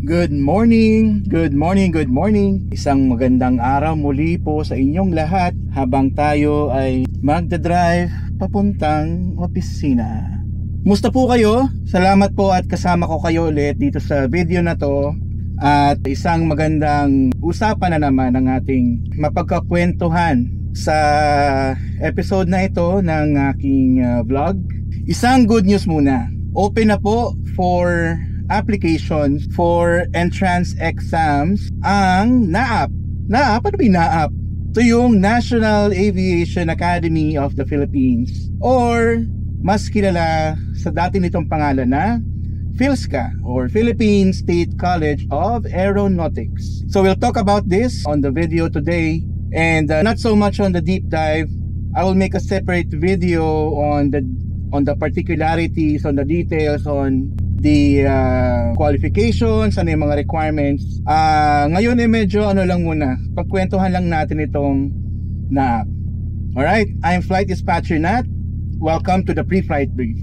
Good morning, good morning, good morning. Isang magandang araw muli po sa inyong lahat habang tayo ay magdadrive papuntang opisina. Musta po kayo? Salamat po at kasama ko kayo ulit dito sa video na to. At isang magandang usapan na naman ang ating mapagkakwentuhan sa episode na ito ng aking vlog. Isang good news muna. Open na po for applications for entrance exams ang NAAP. NAAP? Ano ba yung NAAP? Ito yung National Aviation Academy of the Philippines, or mas kilala sa dati nitong pangalan na PhilSCA, or Philippine State College of Aeronautics. So we'll talk about this on the video today, and not so much on the deep dive. I will make a separate video on the particularities, on the details, on the qualifications, ano yung mga requirements. Ngayon medyo lang muna, pagkwentuhan lang natin itong NAAP. Alright, I'm Flight Dispatcher Nat. Welcome to the pre-flight brief.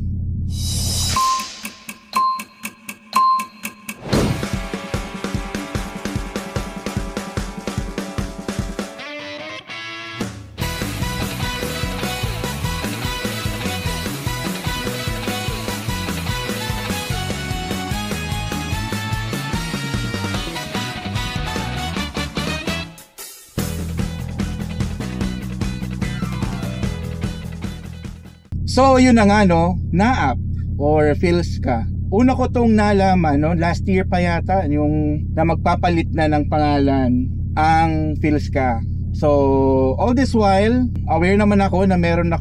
So yun na nga NAAP or PhilSCA. Una ko tong nalaman last year pa yata yung na magpapalit na ng pangalan ang PhilSCA. So all this while, aware naman ako na meron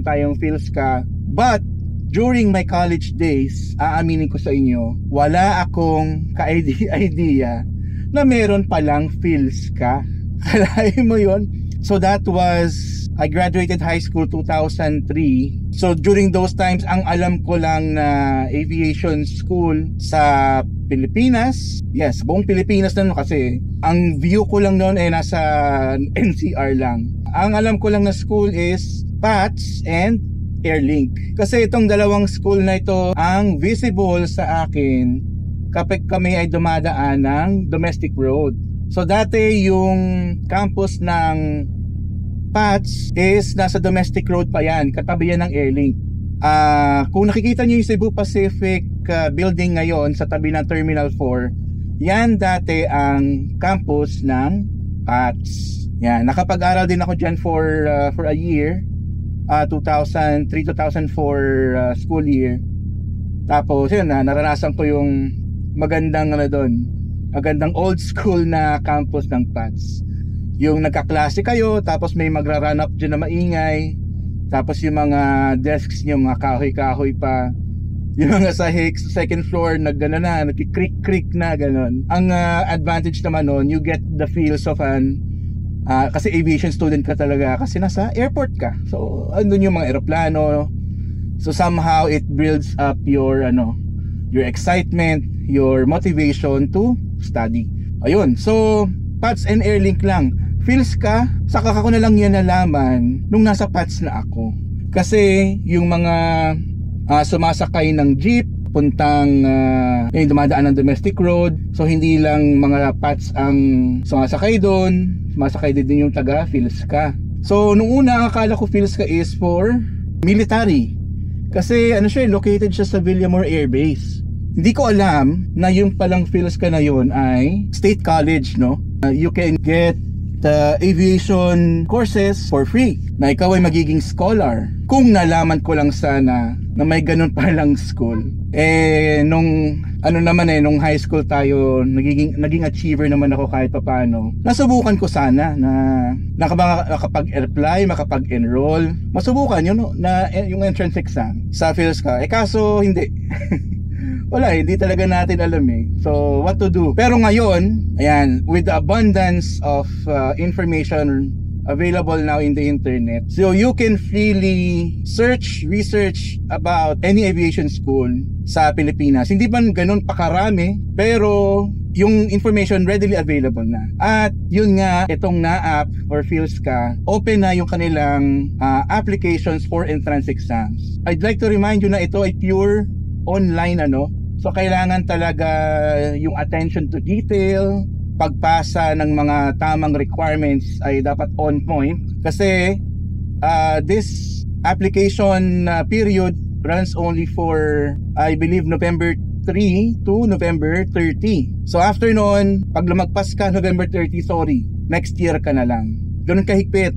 tayong PhilSCA, but during my college days, aaminin ko sa inyo, wala akong ka-idea na meron palang PhilSCA. Kalahin mo yun? So that was, I graduated high school 2003. So during those times, ang alam ko lang na aviation school sa Pilipinas, yes, buong Pilipinas na kasi ang view ko lang noon ay nasa NCR lang. Ang alam ko lang na school is PATS and Airlink. Kasi itong dalawang school na ito ang visible sa akin kapag kami ay dumadaan ng domestic road. So dati yung campus ng PATS is nasa domestic road pa yan, katabi yan ng Airlink. Kung nakikita nyo yung Cebu Pacific building ngayon sa tabi ng Terminal 4, yan dati ang campus ng PATS. Yan, nakapag-aral din ako dyan for a year, 2003-2004 school year. Tapos yun, naranasan ko yung magandang magandang old school na campus ng PATS. Yung nagkaklase kayo, tapos may magra-run up dyan na maingay, tapos yung mga desks nyo, mga kahoy-kahoy pa, yung mga sa second floor nagkikrik-krik na gano'n. Ang advantage naman nun, you get the feels of kasi aviation student ka talaga, kasi nasa airport ka, so andun yung mga eroplano. So somehow it builds up your excitement, your motivation to study. Ayun, so PATS and Airlink lang. PhilSCA, saka ako na lang yan nalaman nung nasa PATS na ako. Kasi yung mga sumasakay ng jeep, puntang dumadaan ng domestic road, so hindi lang mga PATS ang sumasakay doon, sumasakay din yung taga PhilSCA. So nung una, ang akala ko PhilSCA is for military. Kasi located siya sa Villamor Air Base. Hindi ko alam na yung palang PhilSCA na yun ay state college, you can get the aviation courses for free, na ikaw ay magiging scholar. Kung nalaman ko lang sana na may ganun palang school. Nung nung high school tayo, naging achiever naman ako kahit paano. Nasubukan ko sana na nakapag-apply, makapag-enroll. Masubukan yun na yung entrance exam sa PhilSCA. Kaso hindi. Wala, hindi talaga natin alam So what to do? Pero ngayon, ayan, with the abundance of information available now in the internet, so you can freely research about any aviation school sa Pilipinas. Hindi man ganun pakarami, pero yung information readily available na. At yun nga, itong NAAP or PhilSCA, open na yung kanilang applications for entrance exams. I'd like to remind you na ito ay pure online So kailangan talaga yung attention to detail, pagpasa ng mga tamang requirements ay dapat on point kasi this application period runs only for I believe November 3 to November 30. So after noon, pag lumagpas ka November 30, sorry, next year ka na lang. Ganun kahigpit.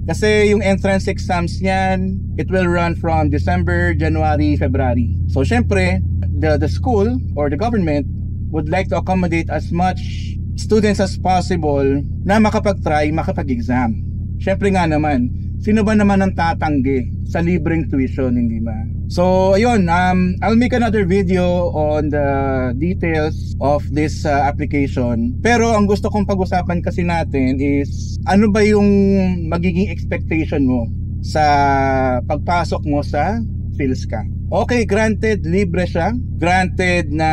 Kasi yung entrance exams niyan, it will run from December, January, February. So syempre, the school or the government would like to accommodate as much students as possible na makapag-try, makapag-exam. Syempre nga naman, sino ba naman ang tatanggi sa libreng tuition, hindi ba? So ayun, I'll make another video on the details of this application. Pero ang gusto kong pag-usapan kasi natin is ano ba yung magiging expectation mo sa pagpasok mo sa PhilSCA. Okay, granted, libre siya. Granted na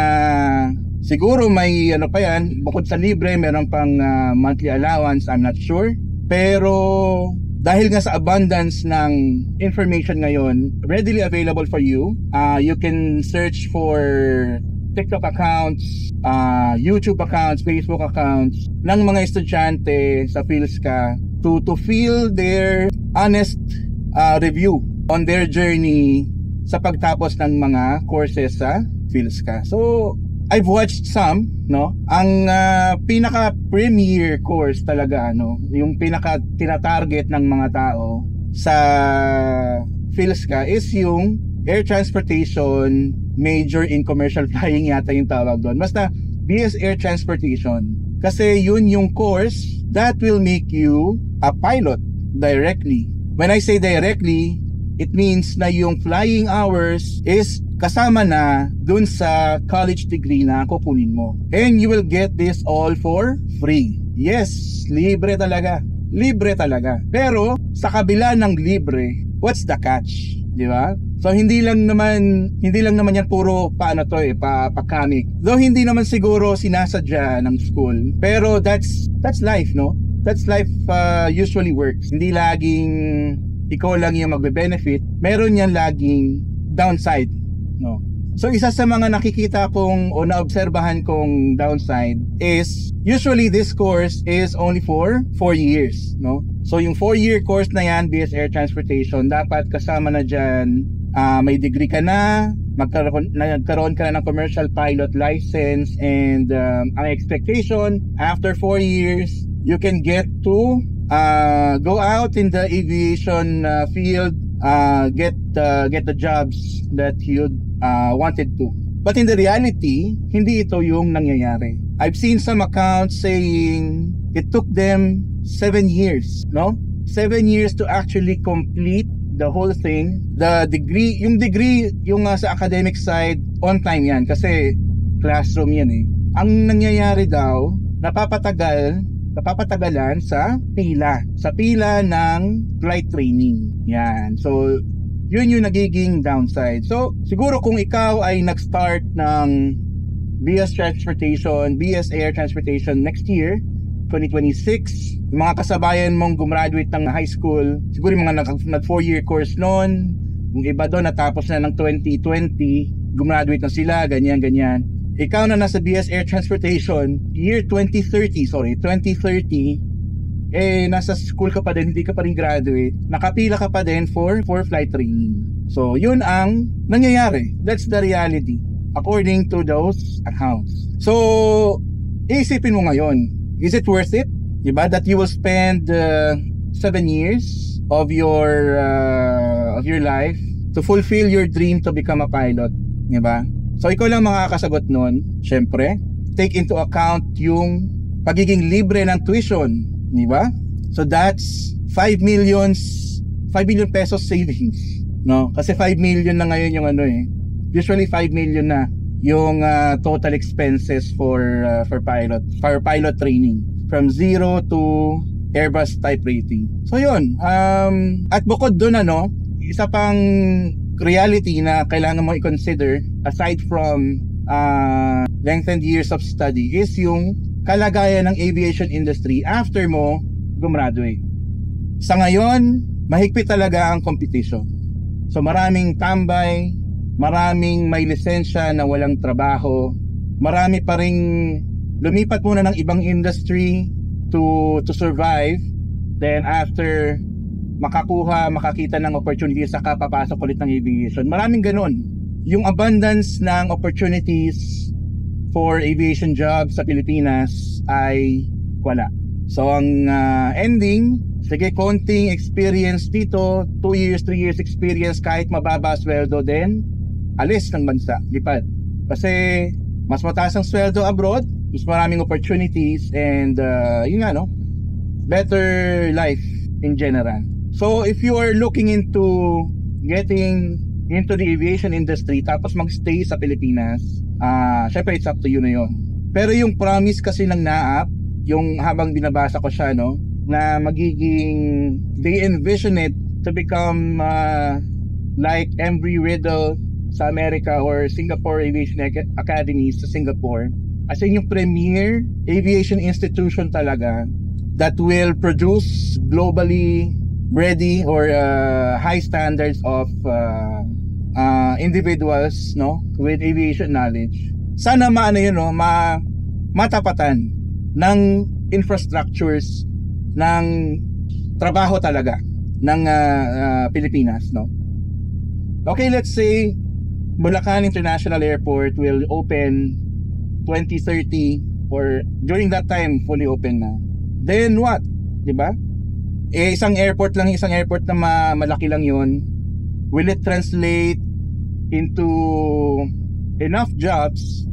siguro may ano pa yan, bukod sa libre, meron pang monthly allowance, I'm not sure. Pero dahil nga sa abundance ng information ngayon, readily available for you, you can search for TikTok accounts, YouTube accounts, Facebook accounts ng mga estudyante sa PhilSCA to feel their honest review on their journey sa pagtapos ng mga courses sa PhilSCA. So, I've watched some, no? Ang pinaka-premier course talaga, no? Yung pinaka-tinatarget ng mga tao sa PhilSCA is yung air transportation major in commercial flying yata yung tawag doon. Basta BS Air Transportation. Kasi yun yung course that will make you a pilot directly. When I say directly, it means na yung flying hours is kasama na dun sa college degree na kukunin mo. And you will get this all for free. Yes, libre talaga. Libre talaga. Pero sa kabila ng libre, what's the catch? Di ba? So hindi lang naman yan puro pa-comic. Though hindi naman siguro sinasadya ng school. Pero that's life, no? That's life usually works. Hindi laging ikaw lang yung magbe-benefit. Meron yan laging downside, no? So isa sa mga nakikita kong o naobserbahan kong downside is usually this course is only for 4 years, no? So yung 4-year course na yan, BS Air Transportation, dapat kasama na dyan, may degree ka na, nagkaroon ka na ng commercial pilot license, and ang expectation after 4 years, you can get to go out in the aviation field, get the jobs that you wanted to. But in the reality, hindi ito yung nangyayari. I've seen some accounts saying it took them 7 years, no? 7 years to actually complete the whole thing. The degree, yung sa academic side, on time yan kasi classroom yan eh. Ang nangyayari daw, napapatagalan sa pila ng flight training. Yan. So, yun yung nagiging downside. So, siguro kung ikaw ay nag-start ng BS Air Transportation next year, 2026, yung mga kasabayan mong gumraduate ng high school, siguro yung mga nag-4-year course noon, yung iba doon natapos na ng 2020, gumraduate na sila, ganyan. Ikaw na nasa BS Air Transportation, year 2030, nasa school ka pa din, hindi ka pa rin graduate, nakapila ka pa din for flight training. So, yun ang nangyayari. That's the reality, according to those accounts. So, isipin mo ngayon, is it worth it? Diba? That you will spend 7 years of your life to fulfill your dream to become a pilot. Diba? So, ikaw lang makakasagot nun. Siyempre, take into account yung pagiging libre ng tuition. Diba? So, that's 5 million pesos savings. No? Kasi 5 million na ngayon yung usually 5 million na yung total expenses for pilot training from 0 to Airbus type rating. So yun, at bukod dun isa pang reality na kailangan mo i-consider aside from lengthened years of study is yung kalagayan ng aviation industry after mo gumraduate. Sa ngayon, mahigpit talaga ang competition. So maraming tambay, maraming may lisensya na walang trabaho, marami pa ring lumipat muna ng ibang industry to survive, then after makakita ng opportunity, saka papasok ulit ng aviation. Maraming ganun. Yung abundance ng opportunities for aviation jobs sa Pilipinas ay wala. So ang ending, sige, konting experience dito, 2 years, 3 years experience, kahit mababa sweldo din, alis ng bansa, lipad. Kasi mas mataas ang sweldo abroad, mas maraming opportunities, and yun nga, no, better life in general. So if you are looking into getting into the aviation industry tapos magstay sa Pilipinas, syempre it's up to you na yun. Pero yung promise kasi ng NAAP, yung habang binabasa ko siya, no, na magiging, they envision it to become like Embry-Riddle sa America or Singapore Aviation Academy sa Singapore, as in yung premier aviation institution talaga that will produce globally ready or high standards of individuals, no, with aviation knowledge. Sana maano yun, no, matapatan ng infrastructures ng trabaho talaga ng Pilipinas, no. Okay, let's say Bulacan International Airport will open 2030 or during that time fully open na. Then what? 'Di ba? Isang airport na malaki lang 'yun. Will it translate into enough jobs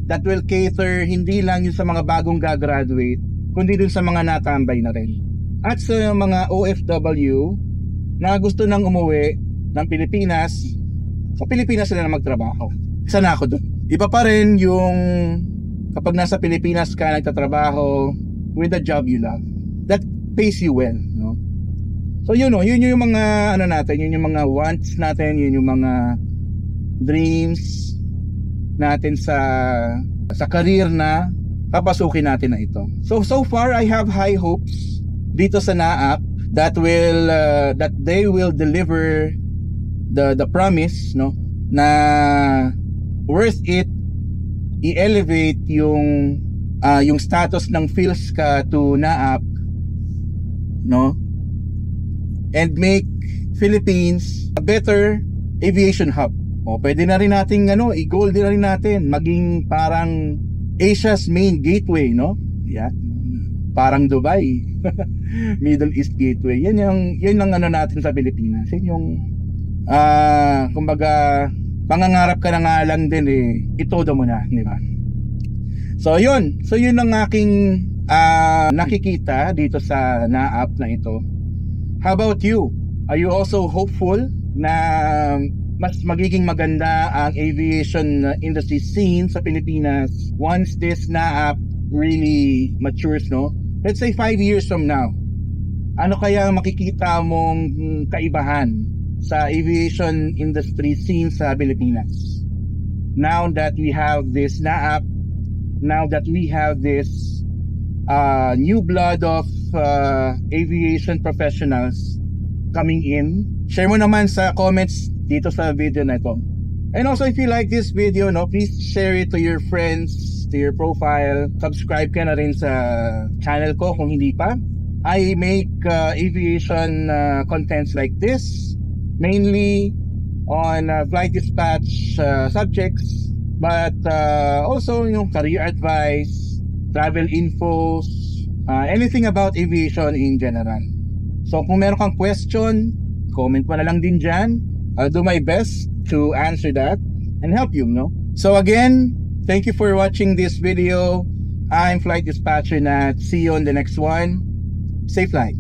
that will cater hindi lang yung sa mga bagong gagraduate, kundi dun sa mga natambay na rin. At sa mga OFW na gusto nang umuwi ng Pilipinas, sa Pilipinas sila na magtrabaho. Sana ako dun. Iba pa rin yung kapag nasa Pilipinas ka nagtatrabaho with a job you love, that pays you well, no? So yun, no, yun yung mga natin, yun yung mga wants natin, yun yung mga dreams natin sa career na papasukin natin na ito. So far I have high hopes dito sa NAAP that they will deliver the promise, no, na worth it i-elevate yung status ng PhilSCA to NAAP, no, and make Philippines a better aviation hub. O pwede na rin nating i-goal din na rin natin maging parang Asia's main gateway, no? Yeah. Parang Dubai. Middle East gateway. Yan ang natin sa Pilipinas. Yan yung kumbaga pangangarap ka na nga lang din itodo mo na, di ba? So yun ang aking nakikita dito sa NAAP na ito. How about you? Are you also hopeful na mas magiging maganda ang aviation industry scene sa Pilipinas once this NAAP really matures, no? Let's say 5 years from now. Ano kaya makikita mong kaibahan sa aviation industry scene sa Pilipinas? Now that we have this NAAP, now that we have this new blood of aviation professionals coming in, share mo naman sa comments dito sa video na ito. And also, if you like this video, no, please share it to your friends, to your profile. Subscribe ka na rin sa channel ko kung hindi pa. I make aviation contents like this, mainly on flight dispatch subjects, but also yung career advice, travel infos, anything about aviation in general. So kung meron kang question, comment mo na lang din dyan. I'll do my best to answer that and help you, no? So again, thank you for watching this video. I'm Flight Dispatcher Nat. See you on the next one. Safe flight.